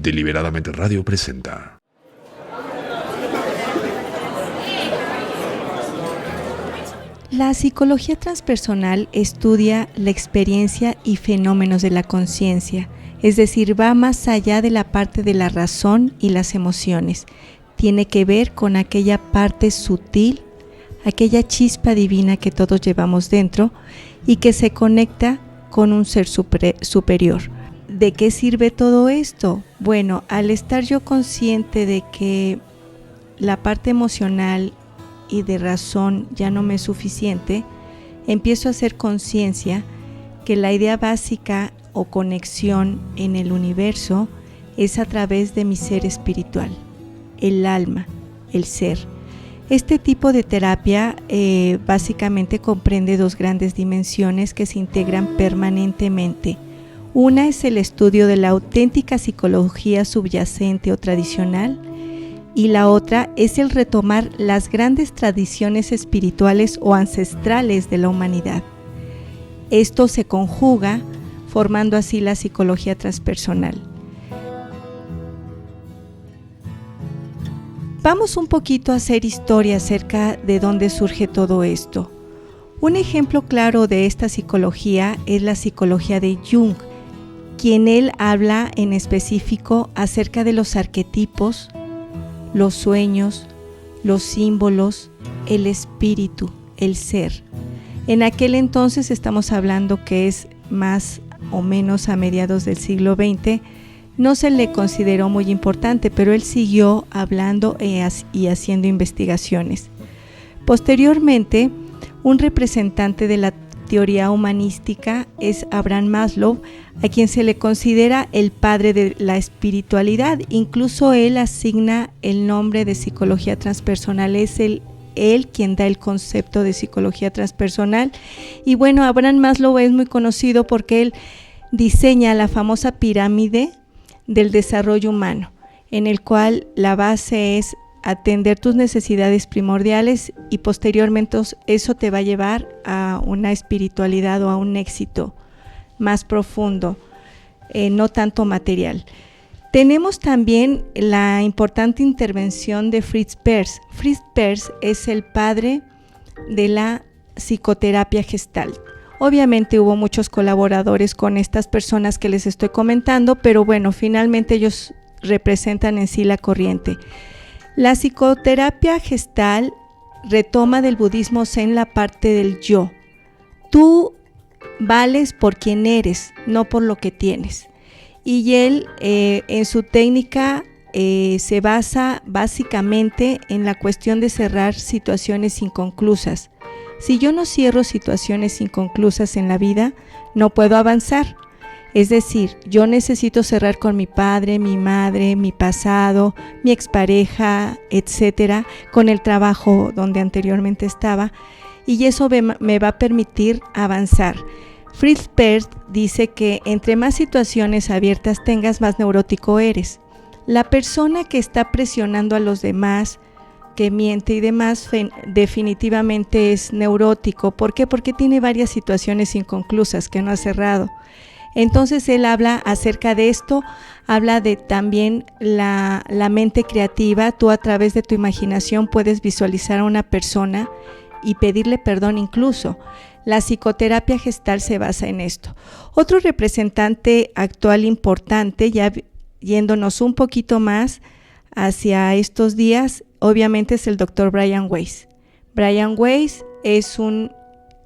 Deliberadamente Radio presenta. La psicología transpersonal estudia la experiencia y fenómenos de la conciencia, es decir, va más allá de la parte de la razón y las emociones. Tiene que ver con aquella parte sutil, aquella chispa divina que todos llevamos dentro y que se conecta con un ser superior. ¿De qué sirve todo esto? Bueno, al estar yo consciente de que la parte emocional y de razón ya no me es suficiente, empiezo a hacer conciencia que la idea básica o conexión en el universo es a través de mi ser espiritual, el alma, el ser. Este tipo de terapia básicamente comprende dos grandes dimensiones que se integran permanentemente. Una es el estudio de la auténtica psicología subyacente o tradicional, y la otra es el retomar las grandes tradiciones espirituales o ancestrales de la humanidad. Esto se conjuga formando así la psicología transpersonal. Vamos un poquito a hacer historia acerca de dónde surge todo esto. Un ejemplo claro de esta psicología es la psicología de Jung, quien él habla en específico acerca de los arquetipos, los sueños, los símbolos, el espíritu, el ser. En aquel entonces estamos hablando que es más o menos a mediados del siglo XX, no se le consideró muy importante, pero él siguió hablando y haciendo investigaciones. Posteriormente, un representante de la teoría humanística es Abraham Maslow, a quien se le considera el padre de la espiritualidad. Incluso él asigna el nombre de psicología transpersonal, es él quien da el concepto de psicología transpersonal. Y bueno, Abraham Maslow es muy conocido porque él diseña la famosa pirámide del desarrollo humano, en el cual la base es atender tus necesidades primordiales y posteriormente eso te va a llevar a una espiritualidad o a un éxito más profundo, no tanto material. Tenemos también la importante intervención de Fritz Perls. Fritz Perls es el padre de la psicoterapia Gestalt. Obviamente hubo muchos colaboradores con estas personas que les estoy comentando, pero bueno, finalmente ellos representan en sí la corriente. La psicoterapia Gestalt retoma del budismo zen la parte del yo. Tú vales por quien eres, no por lo que tienes. Y él en su técnica se basa básicamente en la cuestión de cerrar situaciones inconclusas. Si yo no cierro situaciones inconclusas en la vida, no puedo avanzar. Es decir, yo necesito cerrar con mi padre, mi madre, mi pasado, mi expareja, etcétera, con el trabajo donde anteriormente estaba, y eso me va a permitir avanzar. Fritz Perls dice que entre más situaciones abiertas tengas, más neurótico eres. La persona que está presionando a los demás, que miente y demás, definitivamente es neurótico. ¿Por qué? Porque tiene varias situaciones inconclusas que no ha cerrado. Entonces él habla acerca de esto, habla de también la mente creativa. Tú a través de tu imaginación puedes visualizar a una persona y pedirle perdón incluso. La psicoterapia Gestalt se basa en esto. Otro representante actual importante, ya yéndonos un poquito más hacia estos días, obviamente es el Dr. Brian Weiss. Brian Weiss es un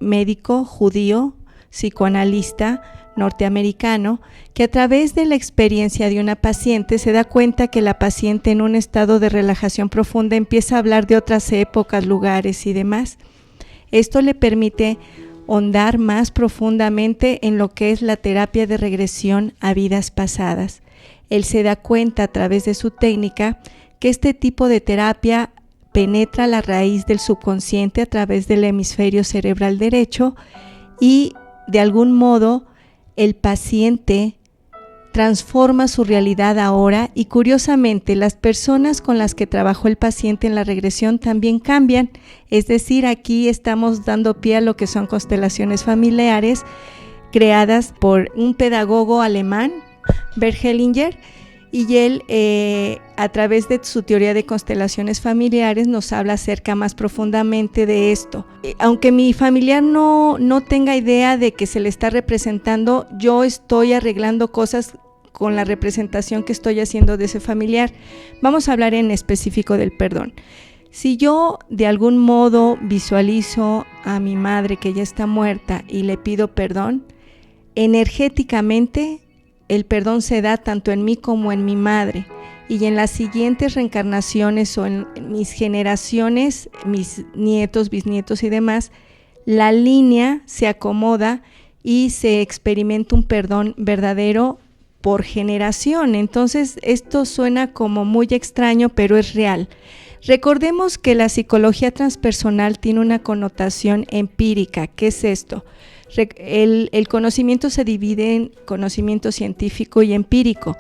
médico judío, psicoanalista norteamericano, que a través de la experiencia de una paciente se da cuenta que la paciente en un estado de relajación profunda empieza a hablar de otras épocas, lugares y demás. Esto le permite ahondar más profundamente en lo que es la terapia de regresión a vidas pasadas. Él se da cuenta a través de su técnica que este tipo de terapia penetra la raíz del subconsciente a través del hemisferio cerebral derecho y de algún modo el paciente transforma su realidad ahora, y curiosamente las personas con las que trabajó el paciente en la regresión también cambian. Es decir, aquí estamos dando pie a lo que son constelaciones familiares creadas por un pedagogo alemán, Bert Hellinger, y él a través de su teoría de constelaciones familiares nos habla acerca más profundamente de esto. Aunque mi familiar no tenga idea de que se le está representando, yo estoy arreglando cosas con la representación que estoy haciendo de ese familiar. Vamos a hablar en específico del perdón. Si yo de algún modo visualizo a mi madre que ya está muerta y le pido perdón, energéticamente el perdón se da tanto en mí como en mi madre, y en las siguientes reencarnaciones o en mis generaciones, mis nietos, bisnietos y demás, la línea se acomoda y se experimenta un perdón verdadero por generación. Entonces esto suena como muy extraño, pero es real. Recordemos que la psicología transpersonal tiene una connotación empírica. ¿Qué es esto? El conocimiento se divide en conocimiento científico y empírico.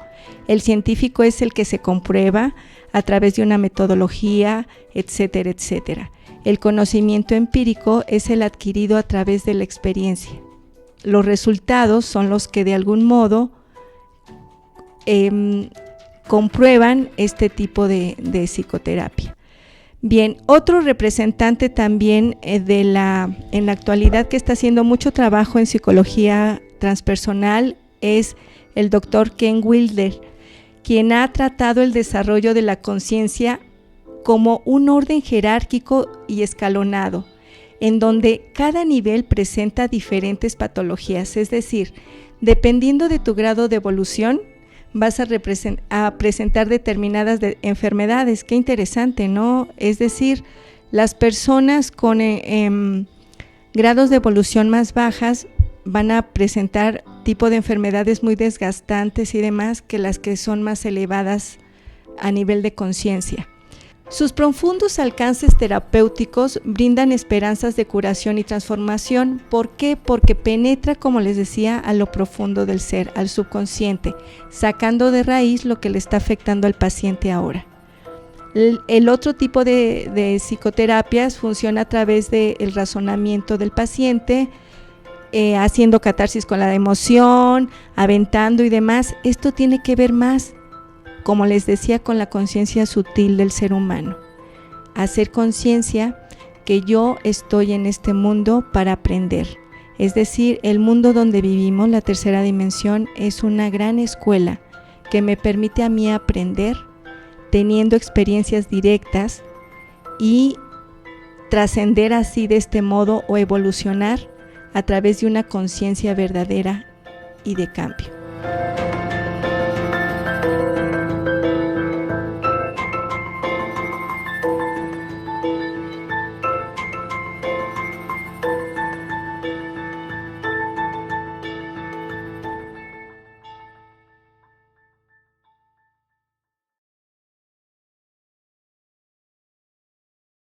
El científico es el que se comprueba a través de una metodología, etcétera, etcétera. El conocimiento empírico es el adquirido a través de la experiencia. Los resultados son los que de algún modo comprueban este tipo de psicoterapia. Bien, otro representante también en la actualidad que está haciendo mucho trabajo en psicología transpersonal es el doctor Ken Wilber, quien ha tratado el desarrollo de la conciencia como un orden jerárquico y escalonado, en donde cada nivel presenta diferentes patologías, es decir, dependiendo de tu grado de evolución, vas a presentar determinadas enfermedades. Qué interesante, ¿no? Es decir, las personas con grados de evolución más bajas van a presentar tipo de enfermedades muy desgastantes y demás que las que son más elevadas a nivel de conciencia. Sus profundos alcances terapéuticos brindan esperanzas de curación y transformación. ¿Por qué? Porque penetra, como les decía, a lo profundo del ser, al subconsciente, sacando de raíz lo que le está afectando al paciente ahora. El otro tipo de psicoterapias funciona a través del razonamiento del paciente, haciendo catarsis con la emoción, aventando y demás. Esto tiene que ver más, como les decía, con la conciencia sutil del ser humano. Hacer conciencia que yo estoy en este mundo para aprender. Es decir, el mundo donde vivimos, la tercera dimensión, es una gran escuela que me permite a mí aprender, teniendo experiencias directas y trascender así de este modo o evolucionar a través de una conciencia verdadera y de cambio.